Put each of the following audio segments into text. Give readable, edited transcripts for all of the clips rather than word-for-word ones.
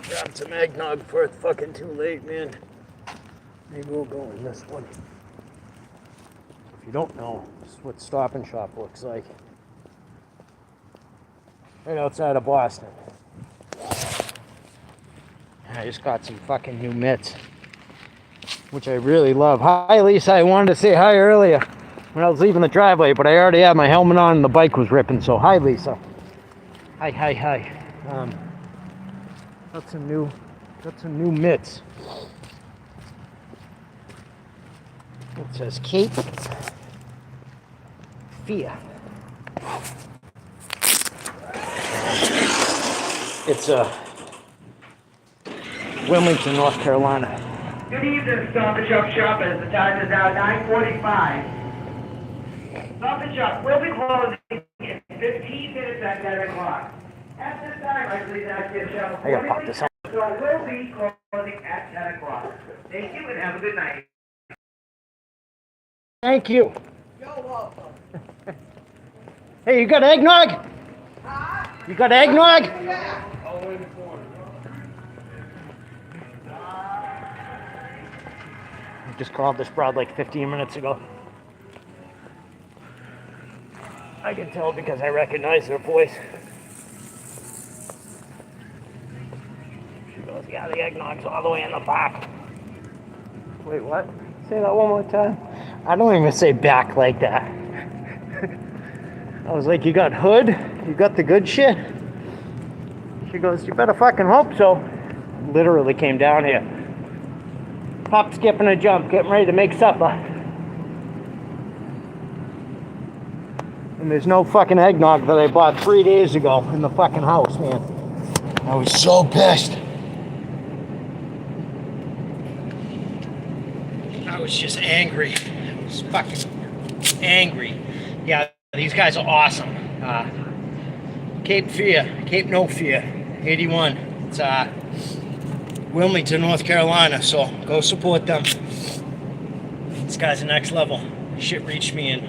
Grab some eggnog before it's fucking too late, man. Maybe we'll go in this one. If you don't know, this is what Stop and Shop looks like. Right outside of Boston. I just got some fucking new mitts, which I really love. Hi, Lisa. I wanted to say hi earlier when I was leaving the driveway, but I already had my helmet on and the bike was ripping, so hi, Lisa. Hi. Got some new mitts. It says Cape Fear. It's Wilmington, North Carolina. Good evening, Stop and Shop shoppers. The time is now 9:45. Stop and Shop will be closing in 15 minutes at 10 o'clock. At this time, I please ask you to shop I gotta pop this on. So we'll be closing at 10 o'clock. Thank you and have a good night. Thank you. You're welcome. Hey, you got eggnog? You got eggnog? Yeah. I just called this broad like 15 minutes ago. I can tell because I recognize her voice. She goes, yeah, the eggnog's all the way in the back. Wait, what? Say that one more time. I don't even say back like that. I was like, you got hood? You got the good shit? She goes, you better fucking hope so. Literally came down here. Hop, skip, and a jump, getting ready to make supper. And there's no fucking eggnog that I bought 3 days ago in the fucking house, man. I was so pissed. I was just angry. I was fucking angry. Yeah, these guys are awesome. Cape Fear, Cape No Fear, 81. It's Wilmington, North Carolina, so go support them. This guy's the next level. Shit reached me in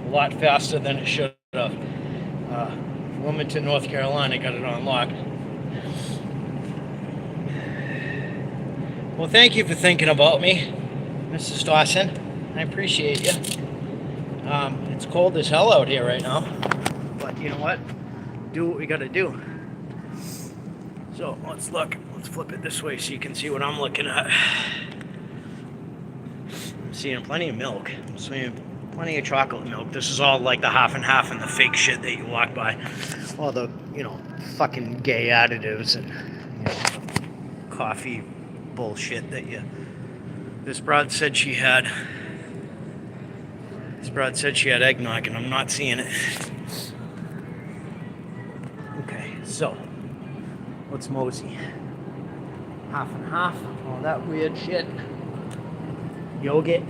a lot faster than it should have. Wilmington, North Carolina, got it on lock. Well, thank you for thinking about me, Mrs. Dawson. I appreciate you. It's cold as hell out here right now, but you know what? Do what we gotta do. So let's look. Let's flip it this way so you can see what I'm looking at. I'm seeing plenty of milk. I'm seeing plenty of chocolate milk. This is all like the half and half and the fake shit that you walk by. All the, fucking gay additives and coffee bullshit that you... This broad said she had eggnog, and I'm not seeing it. Okay, so let's mosey. Half and half, all that weird shit. Yogurt.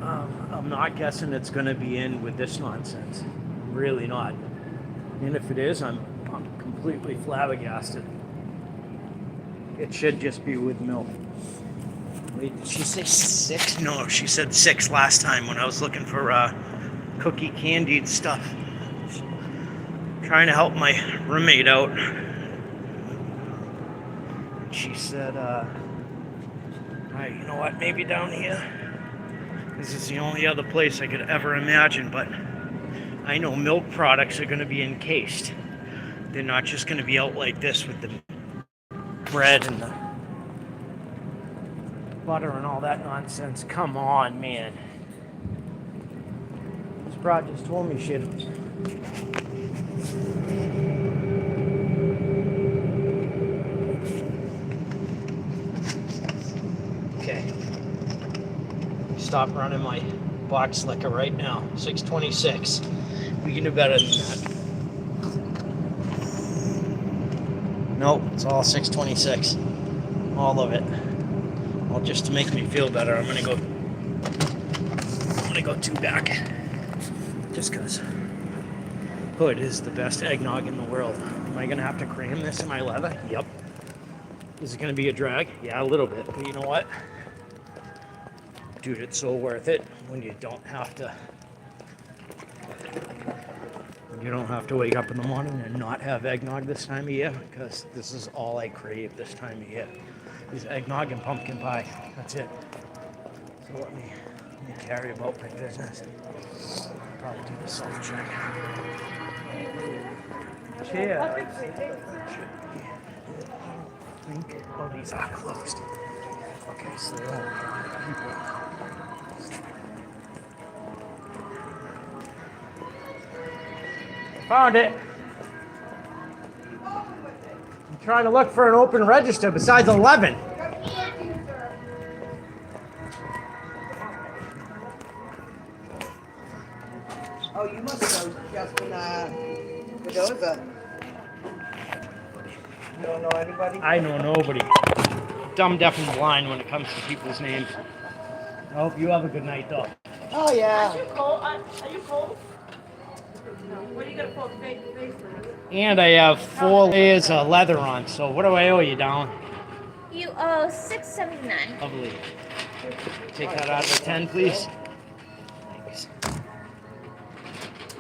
I'm not guessing it's gonna be in with this nonsense. I'm really not. And if it is, I'm completely flabbergasted. It should just be with milk. Wait, did she say 6? No, she said 6 last time when I was looking for cookie candied stuff. Trying to help my roommate out. She said, alright, you know what, maybe down here. This is the only other place I could ever imagine, but I know milk products are going to be encased. They're not just going to be out like this with the bread and the butter and all that nonsense. Come on, man. This broad just told me shit. Okay. Stop running my box slicker right now. 626. We can do better than that. Nope, it's all 626. All of it. Well, just to make me feel better, I'm gonna go 2 back. Just cause Hood is the best eggnog in the world. Am I gonna have to cram this in my leather? Yep. Is it gonna be a drag? Yeah, a little bit, but you know what? Dude, it's so worth it when you don't have to you don't have to wake up in the morning and not have eggnog this time of year, because this is all I crave this time of year. Is eggnog and pumpkin pie. That's it. So let me carry about my business. Probably do the self check. Cheers. Oh, these are closed. Okay, so there are people. Found it. I'm trying to look for an open register besides 11. Oh, you must know Justin Mendoza. You don't know anybody? I know nobody. Dumb, deaf, and blind when it comes to people's names. I hope you have a good night, though. Oh, yeah. Are you cold? Are you cold? No. What are you gonna put face with? And I have 4 layers of leather on, so what do I owe you, Down? You owe $6.79. Lovely. Take that out of the 10, please. Thanks.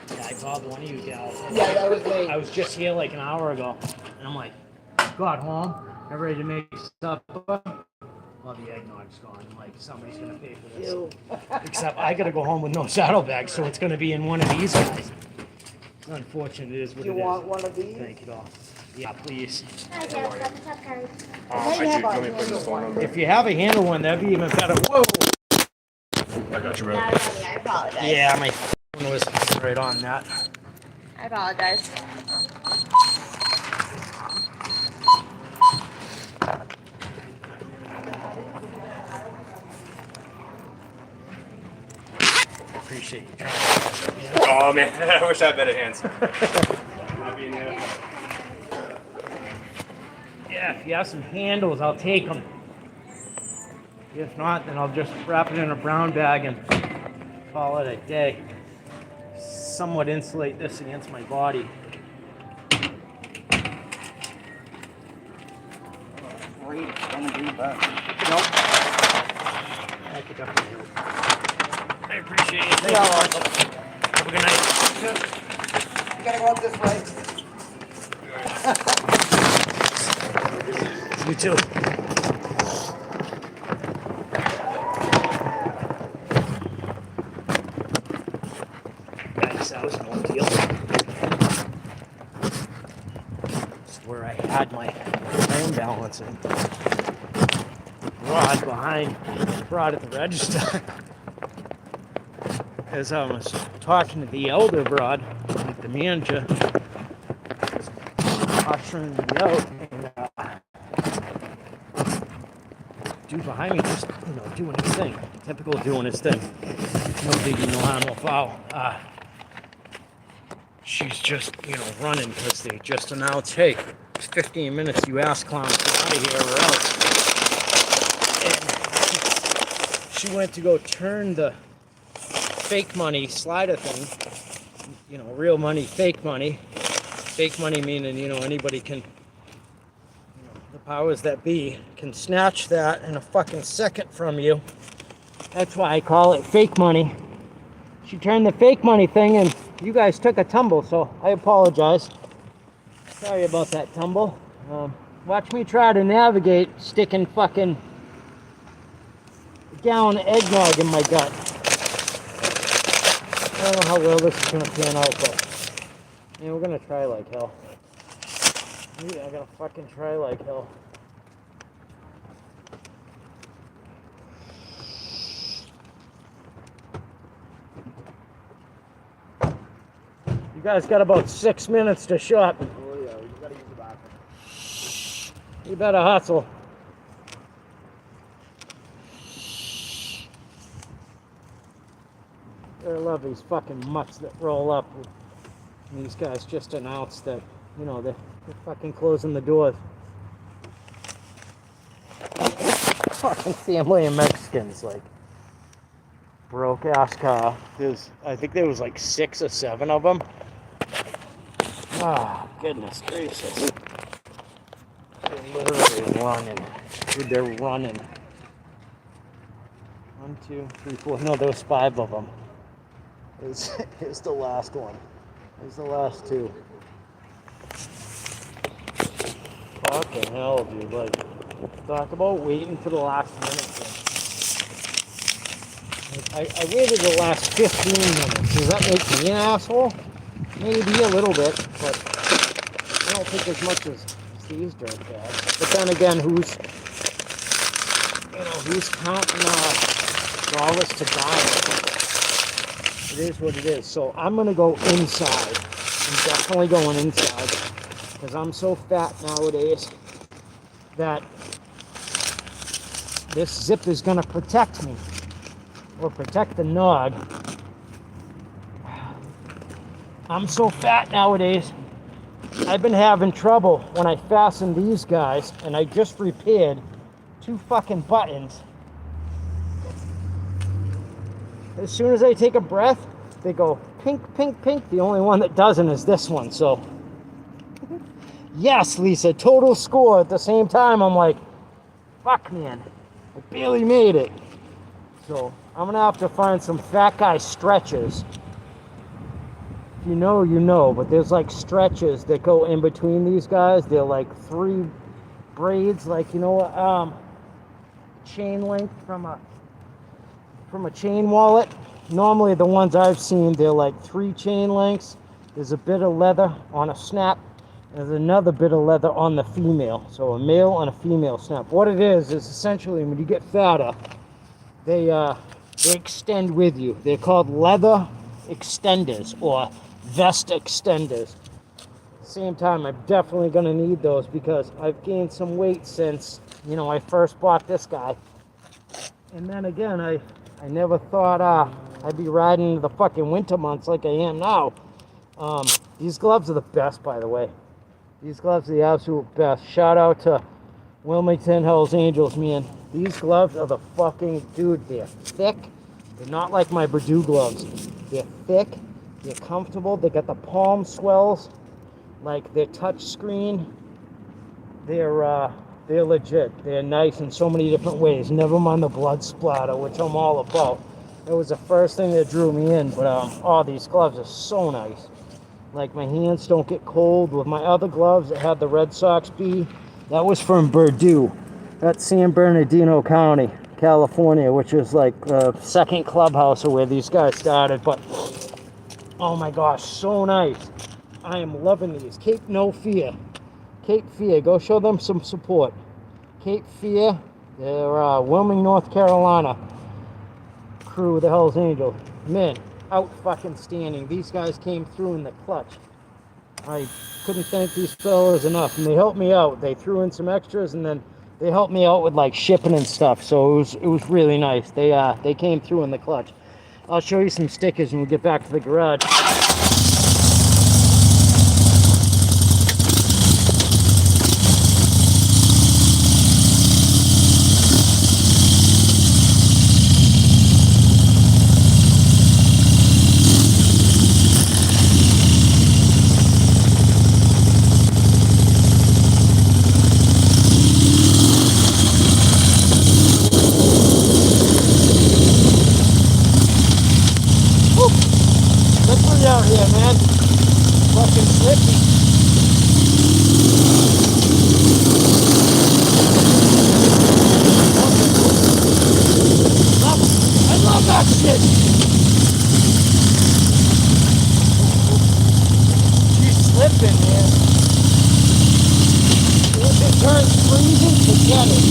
Yeah, I called one of you gals. Yeah, that was me. I was just here like an hour ago, and I'm like, got home, got ready to make supper. Well, the eggnog's gone. I'm like, somebody's gonna pay for this. You. Except I gotta go home with no saddlebag, so it's gonna be in one of these guys. It's unfortunate, it is what You it is. want one of these? Thank you, doll. Yeah, please. Hi, Jeff. Got the top card. If you have a handle one, that'd be even better. Whoa! I got you, bro. Not on me. I apologize. Yeah, my phone was right on that. I apologize. Appreciate you trying. Oh man, I wish I had better hands. Not being here. Yeah, if you have some handles, I'll take them. If not, then I'll just wrap it in a brown bag and call it a day. Somewhat insulate this against my body. Great. I'm gonna do that. Nope. I think I can help. I appreciate it. Thank You're you much. welcome. Have a good night. You gotta go up this way. You too. Guys, that was an ordeal. It's where I had my phone balancing rod behind rod at the register. As I was talking to the elder broad, like the manager, was ushering me out, and dude behind me just, doing his thing. Typical doing his thing. No biggie, no harm, no foul. She's just, running because they just announced, hey, it's 15 minutes, you ass clowns, get out of here or else. And she went to go turn the fake money slider thing, real money, fake money. Fake money meaning, anybody can, the powers that be can snatch that in a fucking second from you. That's why I call it fake money. She turned the fake money thing and you guys took a tumble, so I apologize. Sorry about that tumble. Watch me try to navigate sticking fucking a gallon of eggnog in my gut. I don't know how well this is going to pan out, but we're going to try like hell. Yeah, I'm going to fucking try like hell. You guys got about 6 minutes to shop. Oh yeah, we gotta use the bathroom. You better hustle. I love these fucking mutts that roll up. And these guys just announced that, they're fucking closing the doors. Fucking family of Mexicans, like, broke ass car. I think there was like 6 or 7 of them. Oh, goodness gracious. They're literally running. Dude, they're running. 1, 2, 3, 4. No, there was 5 of them. Here's the last one. There's the last two. Fucking hell, dude. Like, talk about waiting for the last minute thing. Like, I waited the last 15 minutes. Does that make me an asshole? Maybe a little bit, but I don't think as much as these dirtbags. But then again, who's counting dollars to die? It is what it is. So I'm gonna go inside. I'm definitely going inside because I'm so fat nowadays that this zip is gonna protect me or protect the nog. I'm so fat nowadays. I've been having trouble when I fasten these guys, and I just repaired 2 fucking buttons. As soon as I take a breath, they go pink, pink, pink. The only one that doesn't is this one. So, yes, Lisa, total score. At the same time, I'm like, fuck, man, I barely made it. So I'm gonna have to find some fat guy stretchers. If you know, you know, but there's like stretches that go in between these guys. They're like 3 braids, like, you know, chain length from a chain wallet. Normally the ones I've seen, they're like 3 chain lengths. There's a bit of leather on a snap. There's another bit of leather on the female. So a male and a female snap. What it is essentially when you get fatter, they extend with you. They're called leather extenders or vest extenders. At the same time, I'm definitely going to need those because I've gained some weight since, you know, I first bought this guy. And then again, I never thought I'd be riding into the fucking winter months like I am now. These gloves are the best, by the way. These gloves are the absolute best. Shout out to Wilmington Hells Angels, man. These gloves are the fucking, dude, they're thick. They're not like my Purdue gloves. They're thick, they're comfortable, they got the palm swells, like they're touch screen. They're legit. They're nice in so many different ways. Never mind the blood splatter, which I'm all about. It was the first thing that drew me in, but oh, these gloves are so nice. Like, my hands don't get cold. With my other gloves that had the Red Sox B, that was from Purdue. That's San Bernardino County, California, which is like the second clubhouse of where these guys started. But oh my gosh, so nice. I am loving these. Cape No Fear. Cape Fear, go show them some support. Cape Fear, they're Wilmington, North Carolina crew of the Hells Angels. Man, out fucking standing. These guys came through in the clutch. I couldn't thank these fellas enough, and they helped me out. They threw in some extras, and then they helped me out with like shipping and stuff. So it was really nice. They came through in the clutch. I'll show you some stickers when we get back to the garage. Out here, man. Fucking slippy. I love that shit. She's slipping, man. If it turns freezing, forget it.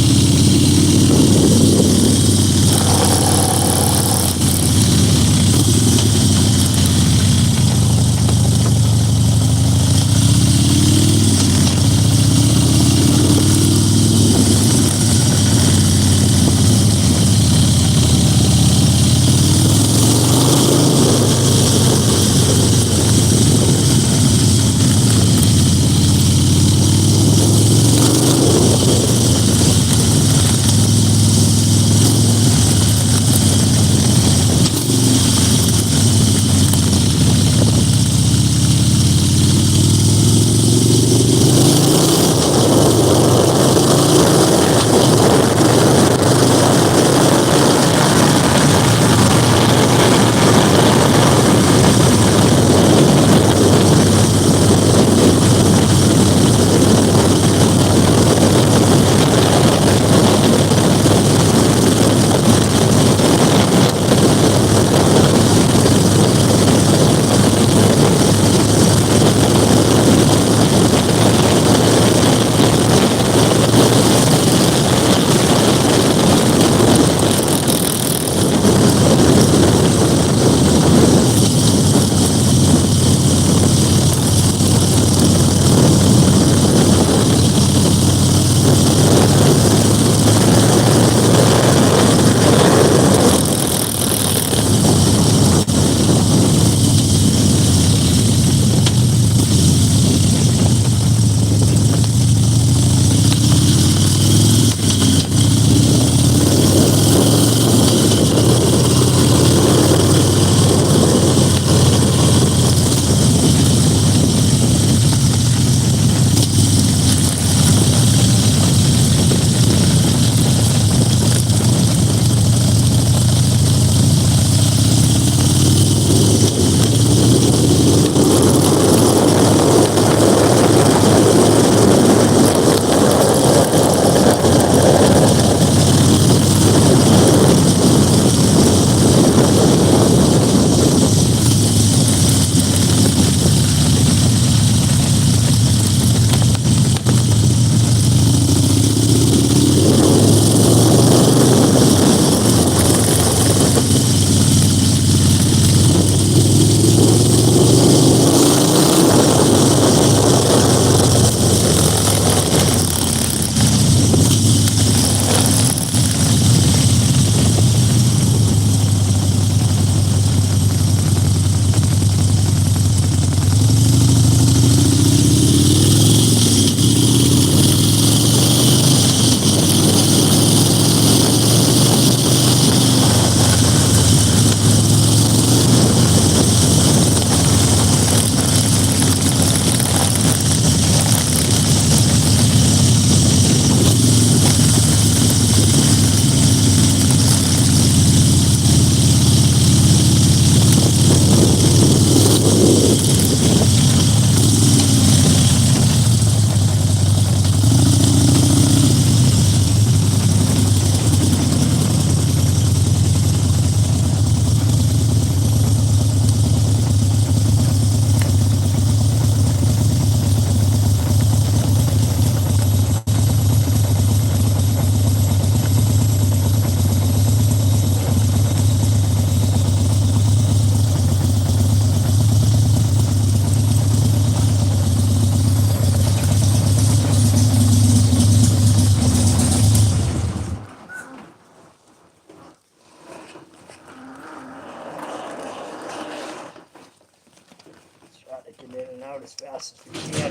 out as fast as we can.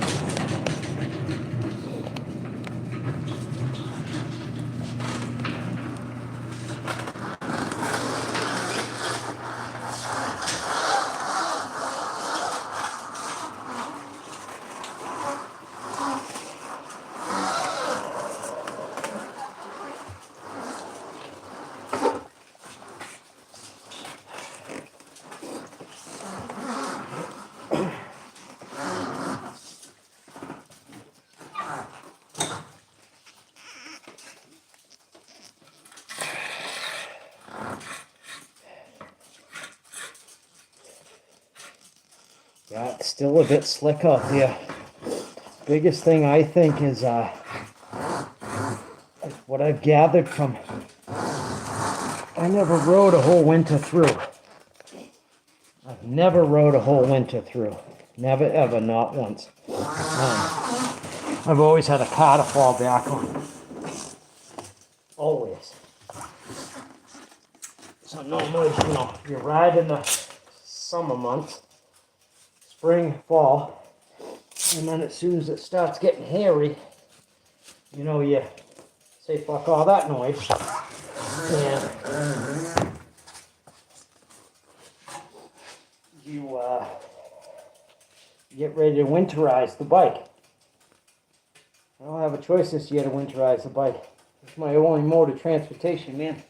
Yeah, it's still a bit slick out there. Biggest thing I think is what I've gathered from, I never rode a whole winter through. I've never rode a whole winter through. Never ever, not once. I've always had a car to fall back on. Always. So normally, you know, you ride in the summer months, spring, fall, and then as soon as it starts getting hairy, you know, you say fuck all that noise, and you get ready to winterize the bike. I don't have a choice this year to winterize the bike. It's my only mode of transportation, man.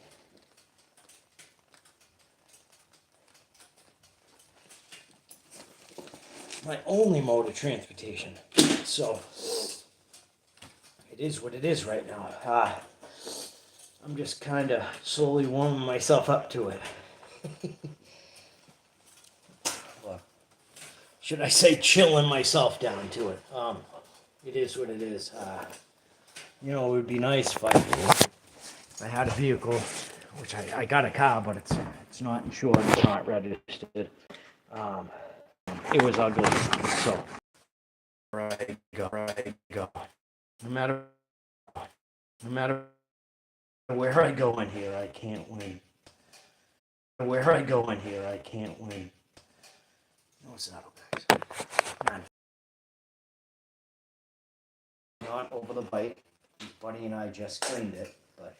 My only mode of transportation. So it is what it is right now. I'm just kind of slowly warming myself up to it. Well, should I say chilling myself down to it? It is what it is. You know, it would be nice if I had a vehicle, which I got a car, but it's not insured, it's not registered. It was ugly, so right go. No matter where I go in here, I can't win. Where I go in here, I can't win. No saddlebags. None. Not over the bike. Buddy and I just cleaned it, but.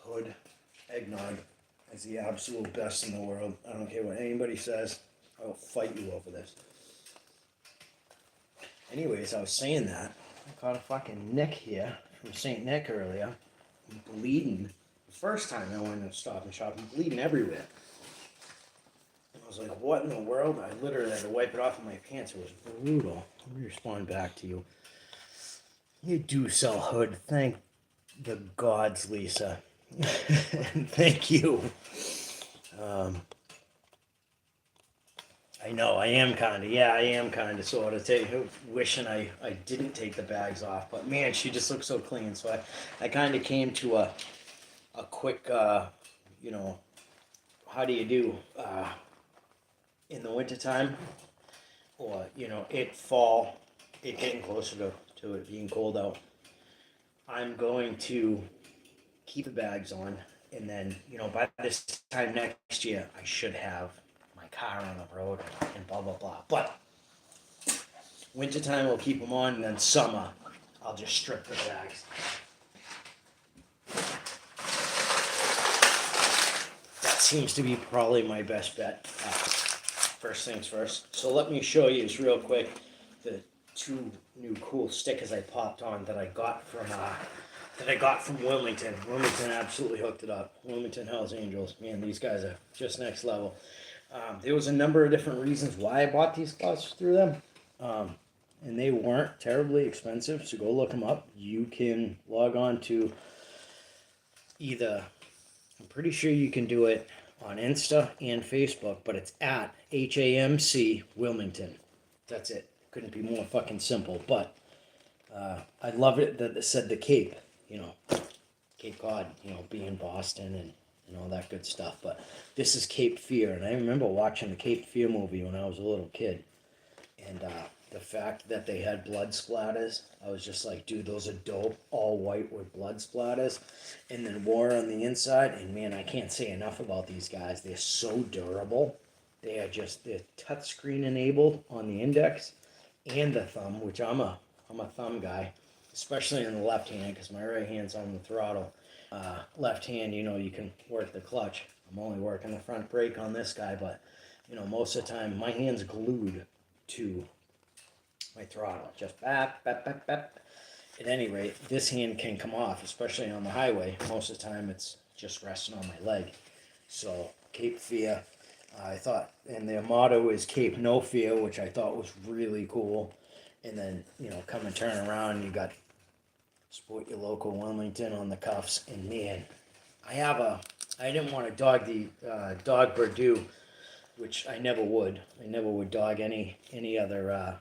Hood Eggnog is the absolute best in the world. I don't care what anybody says. I will fight you over this. Anyways, I was saying that. I caught a fucking nick here from St. Nick earlier. I'm bleeding. The first time I went to Stop and Shop, I'm bleeding everywhere. And I was like, what in the world? I literally had to wipe it off of my pants. It was brutal. Let me respond back to you. You do sell Hood. Thank the gods, Lisa. Thank you. I know, I am kind of sort of wishing I didn't take the bags off, but man, she just looks so clean. So I kind of came to a quick, you know, how do you do in the wintertime, or, you know, it getting closer to it being cold out. I'm going to keep the bags on, and then, you know, by this time next year, I should have my car on the road and blah, blah, blah. But wintertime, we'll keep them on, and then summer, I'll just strip the bags. That seems to be probably my best bet. First things first. So let me show you just real quick the two new cool stickers I popped on that I got from Wilmington. Wilmington absolutely hooked it up. Wilmington Hells Angels, man, these guys are just next level. There was a number of different reasons why I bought these gloves through them, and they weren't terribly expensive, so go look them up. You can log on to either, I'm pretty sure you can do it on Insta and Facebook, but it's at HAMC Wilmington. That's it. Couldn't be more fucking simple, but I love it that it said the Cape, you know, Cape Cod, you know, being Boston and all that good stuff. But this is Cape Fear, and I remember watching the Cape Fear movie when I was a little kid, and the fact that they had blood splatters. I was just like, dude, those are dope. All white with blood splatters. And then war on the inside. And man, I can't say enough about these guys. They're so durable. They're touchscreen enabled on the index and the thumb, which I'm a thumb guy, especially in the left hand because my right hand's on the throttle. Left hand, you can work the clutch. I'm only working the front brake on this guy, but most of the time my hand's glued to my throttle. Just bap, bap, bap, bap. At any rate, this hand can come off, especially on the highway. Most of the time it's just resting on my leg. So Cape Fear, I thought, and their motto is Cape No Fear, which I thought was really cool. And then, come and turn around, you got support your local Wilmington on the cuffs. And man, I didn't want to dog the dog Purdue, which I never would. I never would dog any other.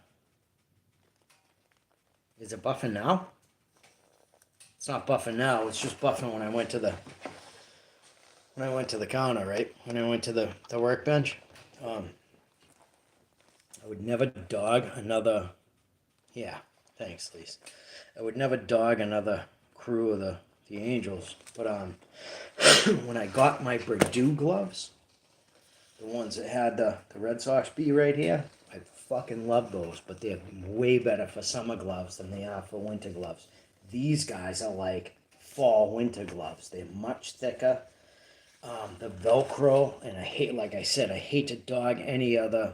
Is it buffing now? It's not buffing now. It's just buffing when I went to the counter, right? When I went to the workbench. I would never dog another. Yeah, thanks, Lise. I would never dog another crew of the Angels. But when I got my Purdue gloves, the ones that had the Red Sox B right here, I fucking love those. But they're way better for summer gloves than they are for winter gloves. These guys are like fall winter gloves. They're much thicker. The Velcro, and I hate to dog any other,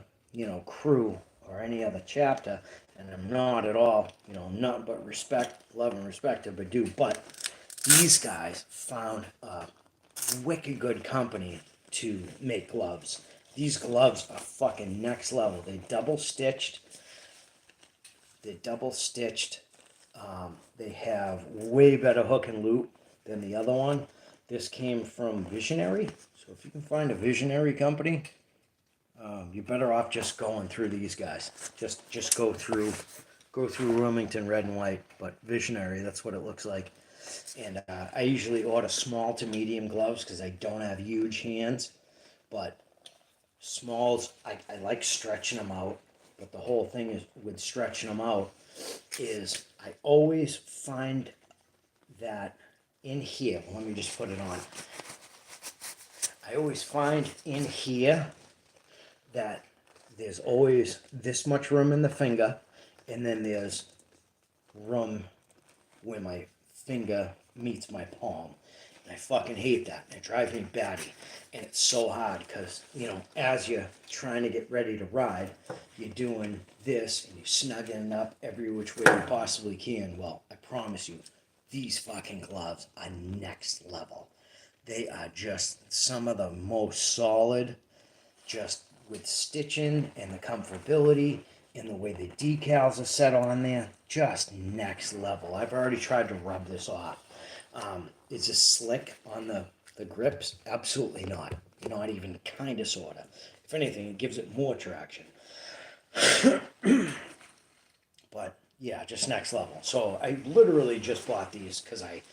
crew or any other chapter, and I'm not at all, not but love and respect to Purdue, but these guys found a wicked good company to make gloves. These gloves are fucking next level. They're double stitched. They have way better hook and loop than the other one. This came from Visionary, so if you can find a Visionary company, you're better off just going through these guys. Just go through Wilmington red and white, but Visionary, that's what it looks like. And I usually order small to medium gloves because I don't have huge hands, but smalls, I like stretching them out. But the whole thing is with stretching them out is I always find that in here, let me just put it on. I always find in here that there's always this much room in the finger, and then there's room where my finger meets my palm. And I fucking hate that. It drives me batty. And it's so hard because, as you're trying to get ready to ride, you're doing this and you're snugging up every which way you possibly can. Well, I promise you, these fucking gloves are next level. They are just some of the most solid, just with stitching and the comfortability and the way the decals are set on there, just next level. I've already tried to rub this off. Is it slick on the grips? Absolutely not. Not even kind of, sort of. If anything, it gives it more traction. But yeah, just next level. So I literally just bought these because I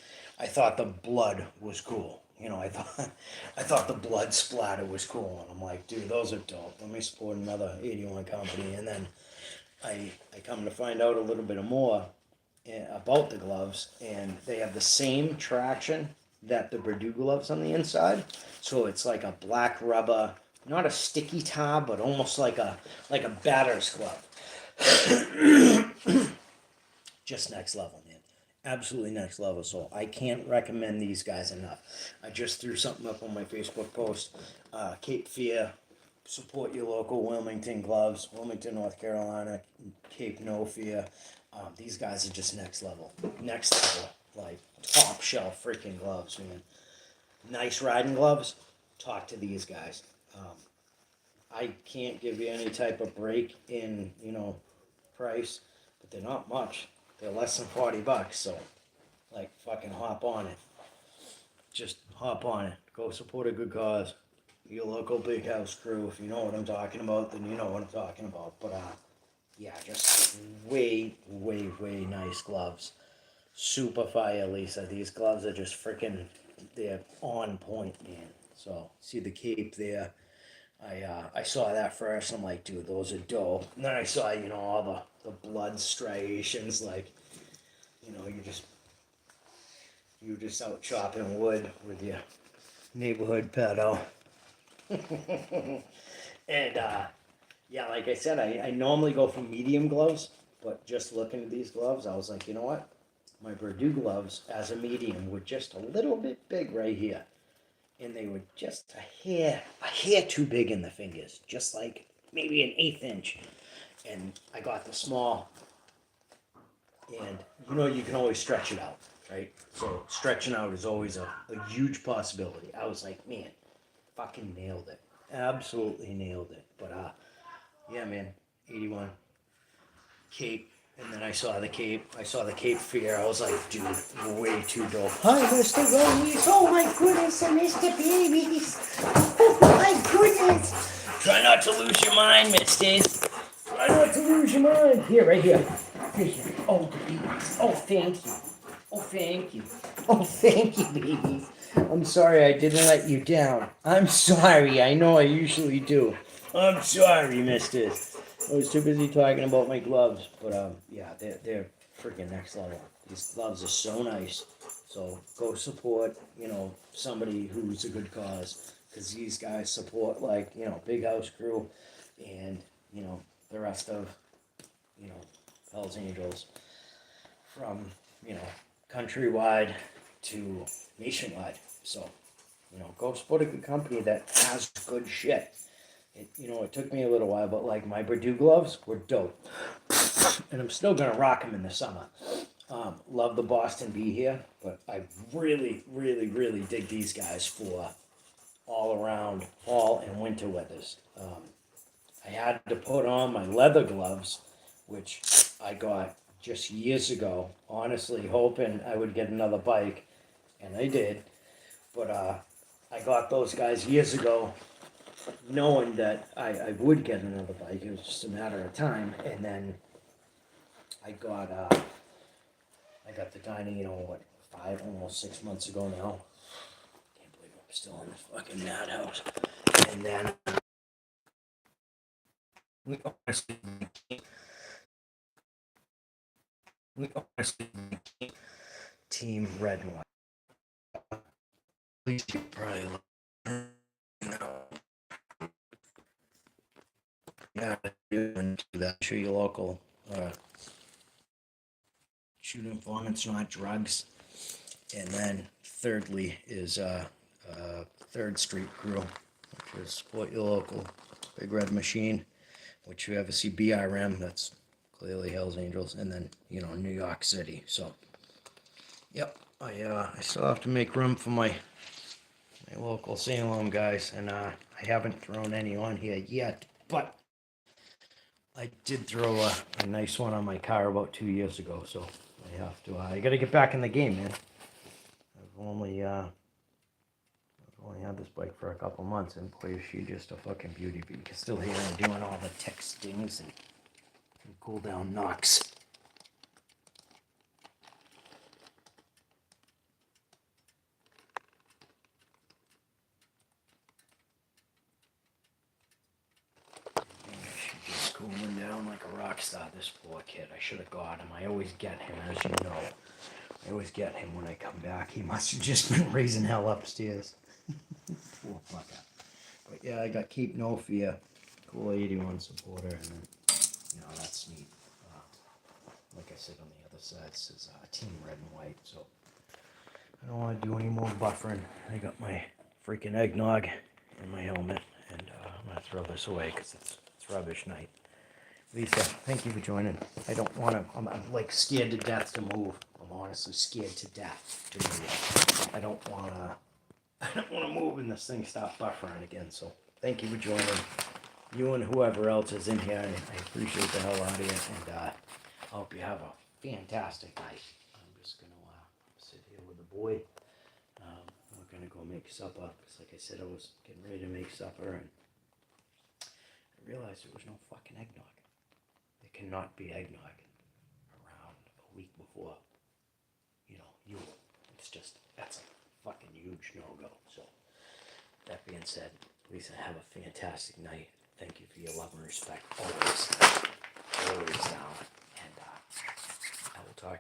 thought the blood was cool. I thought the blood splatter was cool, and I'm like, dude, those are dope. Let me support another 81 company. And then I come to find out a little bit more about the gloves, and they have the same traction that the Purdue gloves on the inside. So it's like a black rubber, not a sticky tab, but almost like a batter's glove. Just next level, man. Absolutely next level. So I can't recommend these guys enough. I just threw something up on my Facebook post. Cape Fear, support your local Wilmington gloves. Wilmington, North Carolina. Cape No Fear. These guys are just next level. Next level. Like top shelf freaking gloves, man. Nice riding gloves. Talk to these guys. I can't give you any type of break in, price, but they're not much. They're less than $40, so like fucking hop on it. Just hop on it. Go support a good cause. Your local big house crew. If you know what I'm talking about, then you know what I'm talking about. But yeah, just way nice gloves. Super fire, Lisa. These gloves are just freaking, they're on point, man. So see the cape there. I saw that first. I'm like, dude, those are dope. And then I saw, all the the blood striations, like, you know, you just out chopping wood with your neighborhood pedo. And yeah, like I said, I normally go for medium gloves, but just looking at these gloves, I was like, you know what? My Purdue gloves as a medium were just a little bit big right here. And they were just a hair too big in the fingers, just like maybe an 1/8 inch. And I got the small, and you know, you can always stretch it out, right? So stretching out is always a huge possibility. I was like, man, fucking nailed it. Absolutely nailed it. But yeah, man, 81 Cape. And then I saw the Cape. I saw the Cape Fear. I was like, dude, you're way too dope. Hi, Mr. Babies. Oh my goodness, Mr. Babies. Oh my goodness. Try not to lose your mind, mister. Try not to lose your mind. Here, right here. Here. Oh, the babies. Oh, thank you. Oh, thank you. Oh, thank you, babies. I'm sorry I didn't let you down. I'm sorry. I know I usually do. I'm sorry, mister. I was too busy talking about my gloves, but yeah, they're freaking next level. These gloves are so nice. So go support, you know, somebody who's a good cause, because these guys support, like, you know, Big House Crew and, you know, the rest of, you know, Hell's Angels, from, you know, countrywide to nationwide. So, you know, go support a good company that has good shit. You know, it took me a little while, but like my Purdue gloves were dope. And I'm still going to rock them in the summer. Love the Boston Bee here, but I really, really, really dig these guys for all around fall and winter weathers. I had to put on my leather gloves, which I got just years ago, honestly hoping I would get another bike, and I did. But I got those guys years ago, knowing that I would get another bike. It was just a matter of time. And then I got the Dyna, you know, what, almost 6 months ago now. Can't believe I'm still in this fucking madhouse. And then we honestly Team Red and White. At least you probably know. Yeah, do that. Show your local shoot informants, not drugs. And then thirdly is 3rd Street Crew, which is support your local Big Red Machine, which you ever see BRM, that's clearly Hell's Angels, and then, you know, New York City. So, yep, I still have to make room for my local Salem guys, and I haven't thrown any on here yet, but I did throw a nice one on my car about 2 years ago, so I have to. I got to get back in the game, man. I've only had this bike for a couple months, and boy, is she just a fucking beauty. But you can still hear her doing all the tech stings and cool down knocks. She's just cooling down like a rock star, this poor kid. I should have got him. I always get him, as you know. I always get him when I come back. He must have just been raising hell upstairs. Poor fucker. But yeah, I got Keep No Fear, cool 81 supporter, and then, you know, that's neat. Like I said, on the other side says Team Red and White, so I don't want to do any more buffering. I got my freaking eggnog in my helmet, and I'm going to throw this away because it's rubbish night. Lisa, thank you for joining. I don't want to, I'm like scared to death to move. I'm honestly scared to death to move. I don't want to move and this thing stop buffering again. So thank you for joining. You and whoever else is in here, I appreciate the hell out of you, and I hope you have a fantastic night. I'm just going to sit here with the boy. We're going to go make supper, because like I said, I was getting ready to make supper, and I realized there was no fucking eggnog. There cannot be eggnog around a week before, you know, Yule. It's just, that's a fucking huge no-go. So, that being said, Lisa, have a fantastic night. Thank you for your love and respect. Always. Always down.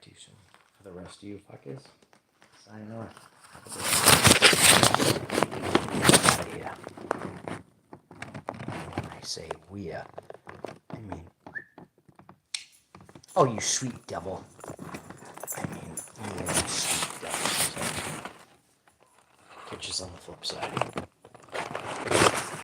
too soon. For the rest of you fuckers, sign off. Out of here. When I say we are, I mean, oh, you sweet devil. I mean, you sweet devil. Catch us on the flip side.